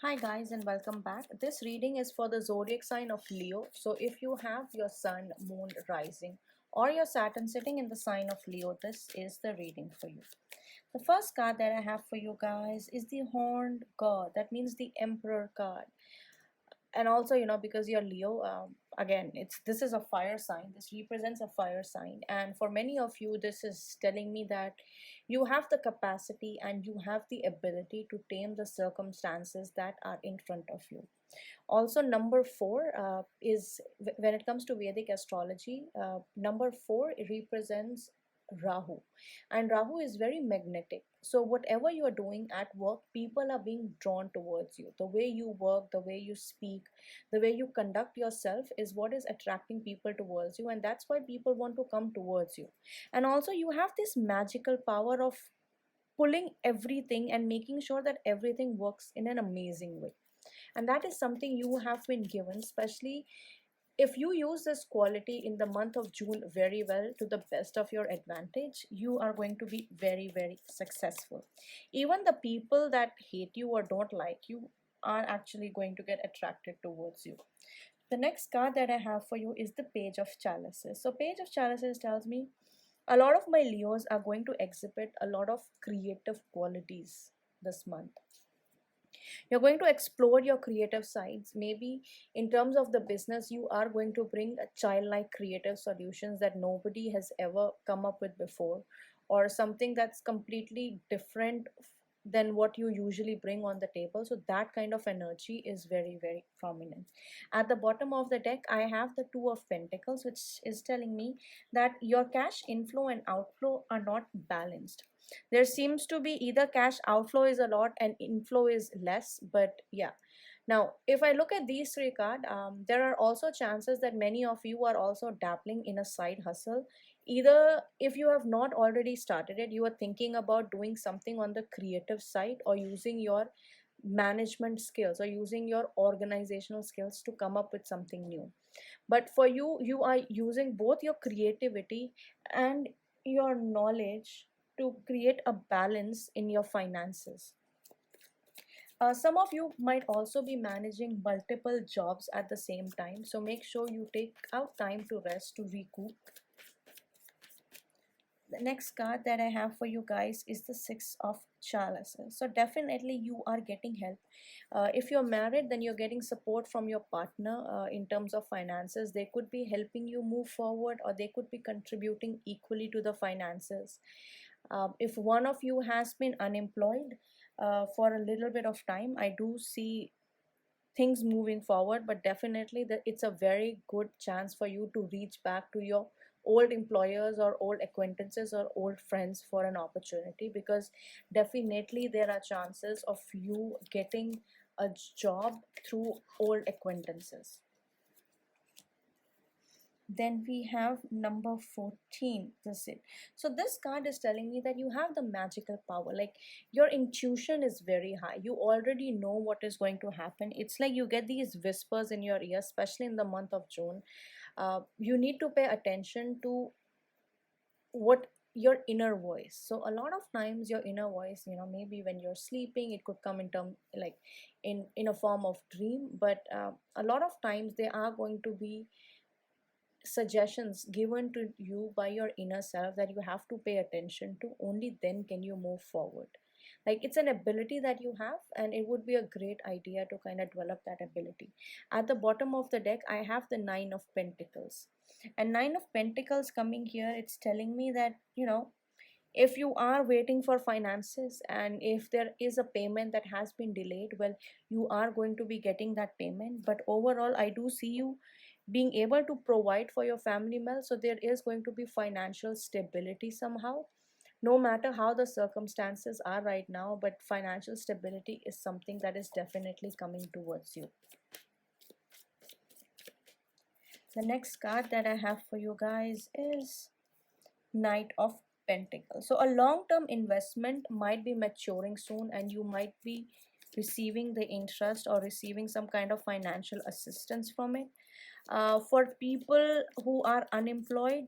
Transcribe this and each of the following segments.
Hi guys and welcome back. This reading is for the zodiac sign of Leo. So if you have your sun, moon, rising or your Saturn sitting in the sign of Leo, this is the reading for you. The first card that I have for you guys is the Horned God. That means the Emperor card. And also, because you're Leo, again, this is a fire sign. This represents a fire sign, and for many of you this is telling me that you have the capacity and you have the ability to tame the circumstances that are in front of you. Also, number four is when it comes to Vedic astrology, number four represents Rahu, and Rahu is very magnetic. So, whatever you are doing at work, people are being drawn towards you. The way you work, the way you speak, the way you conduct yourself is what is attracting people towards you, and that's why people want to come towards you. And also, you have this magical power of pulling everything and making sure that everything works in an amazing way, and that is something you have been given, especially if you use this quality in the month of June very well to the best of your advantage. You are going to be very, very successful. Even the people that hate you or don't like you are actually going to get attracted towards you. The next card that I have for you is the Page of Chalices. So Page of Chalices tells me a lot of my Leos are going to exhibit a lot of creative qualities this month. You're going to explore your creative sides. Maybe in terms of the business, you are going to bring a childlike creative solutions that nobody has ever come up with before, or something that's completely different than what you usually bring on the table. So that kind of energy is very, very prominent. At the bottom of the deck, I have the Two of Pentacles, which is telling me that your cash inflow and outflow are not balanced. There seems to be either cash outflow is a lot and inflow is less, but yeah. Now if I look at these three cards, there are also chances that many of you are also dabbling in a side hustle. Either if you have not already started it, you are thinking about doing something on the creative side, or using your management skills or using your organizational skills to come up with something new. But for you, you are using both your creativity and your knowledge to create a balance in your finances. Some of you might also be managing multiple jobs at the same time, so make sure you take out time to rest, to recoup. The next card that I have for you guys is the Six of Chalices. So definitely you are getting help. If you're married, then you're getting support from your partner in terms of finances. They could be helping you move forward, or they could be contributing equally to the finances. If one of you has been unemployed for a little bit of time, I do see things moving forward, but definitely it's a very good chance for you to reach back to your old employers or old acquaintances or old friends for an opportunity, because definitely there are chances of you getting a job through old acquaintances. Then we have number 14. This it. So this card is telling me that you have the magical power. Like, your intuition is very high. You already know what is going to happen. It's like you get these whispers in your ear, especially in the month of June. You need to pay attention to what your inner voice. So a lot of times your inner voice, maybe when you're sleeping, it could come in term like in a form of dream, but a lot of times they are going to be suggestions given to you by your inner self that you have to pay attention to. Only then can you move forward. Like, it's an ability that you have, and it would be a great idea to kind of develop that ability. At the bottom of the deck, I have the Nine of Pentacles, and Nine of Pentacles coming here, it's telling me that if you are waiting for finances, and if there is a payment that has been delayed, well, you are going to be getting that payment. But overall, I do see you being able to provide for your family well, so there is going to be financial stability somehow, no matter how the circumstances are right now. But financial stability is something that is definitely coming towards you. The next card that I have for you guys is Knight of Pentacles. So a long-term investment might be maturing soon, and you might be receiving the interest or receiving some kind of financial assistance from it. For people who are unemployed,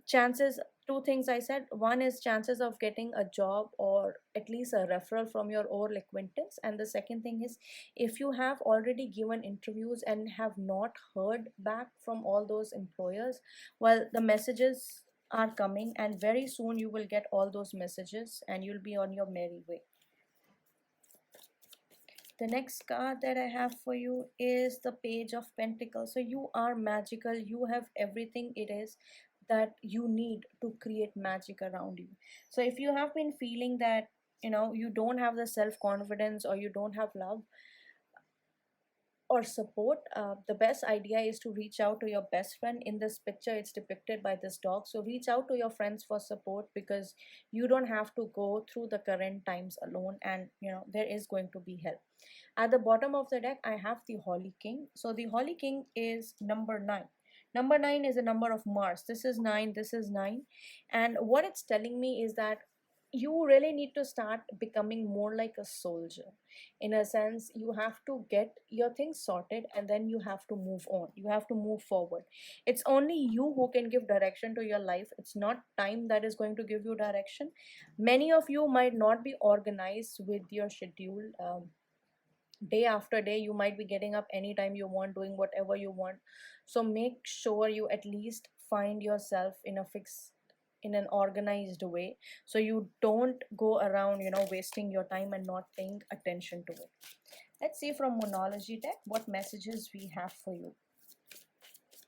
chances two things I said. One is chances of getting a job or at least a referral from your old acquaintance. And the second thing is, if you have already given interviews and have not heard back from all those employers, well, the messages are coming, and very soon you will get all those messages and you'll be on your merry way. The next card that I have for you is the Page of Pentacles. So you are magical. You have everything it is that you need to create magic around you. So if you have been feeling that, you don't have the self-confidence or you don't have love or support, the best idea is to reach out to your best friend. In this picture, it's depicted by this dog. So reach out to your friends for support, because you don't have to go through the current times alone, and there is going to be help. At the bottom of the deck, I have the Holy King. So the Holy King is number 9. Number 9 is a number of Mars. This is 9, this is 9. And what it's telling me is that you really need to start becoming more like a soldier. In a sense, you have to get your things sorted, and then you have to move on. You have to move forward. It's only you who can give direction to your life. It's not time that is going to give you direction. Many of you might not be organized with your schedule. Day after day, you might be getting up anytime you want, doing whatever you want. So make sure you at least find yourself in an organized way, so you don't go around wasting your time and not paying attention to it. Let's see from Moonology deck what messages we have for you.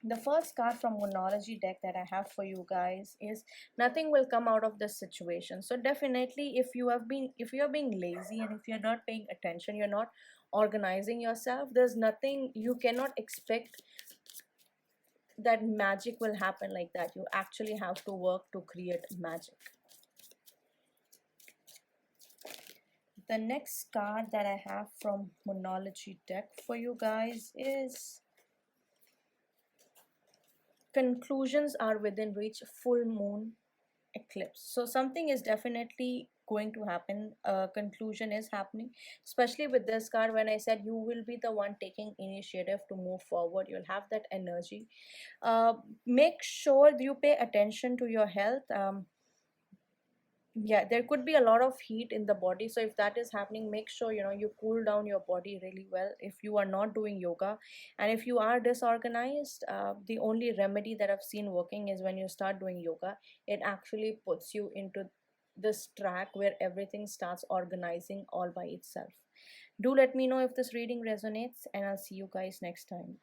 The first card from Moonology deck that I have for you guys is nothing will come out of this situation. So definitely, if you are being lazy and if you're not paying attention, you're not organizing yourself, there's nothing, you cannot expect that magic will happen like that. You actually have to work to create magic. The next card that I have from Moonology deck for you guys is conclusions are within reach, full moon eclipse. So something is definitely going to happen. A conclusion is happening, especially with this card. When I said you will be the one taking initiative to move forward, you'll have that energy. Make sure you pay attention to your health. Yeah, there could be a lot of heat in the body, so if that is happening, make sure you cool down your body really well if you are not doing yoga. And if you are disorganized, the only remedy that I've seen working is when you start doing yoga. It actually puts you into this track where everything starts organizing all by itself. Do let me know if this reading resonates, and I'll see you guys next time.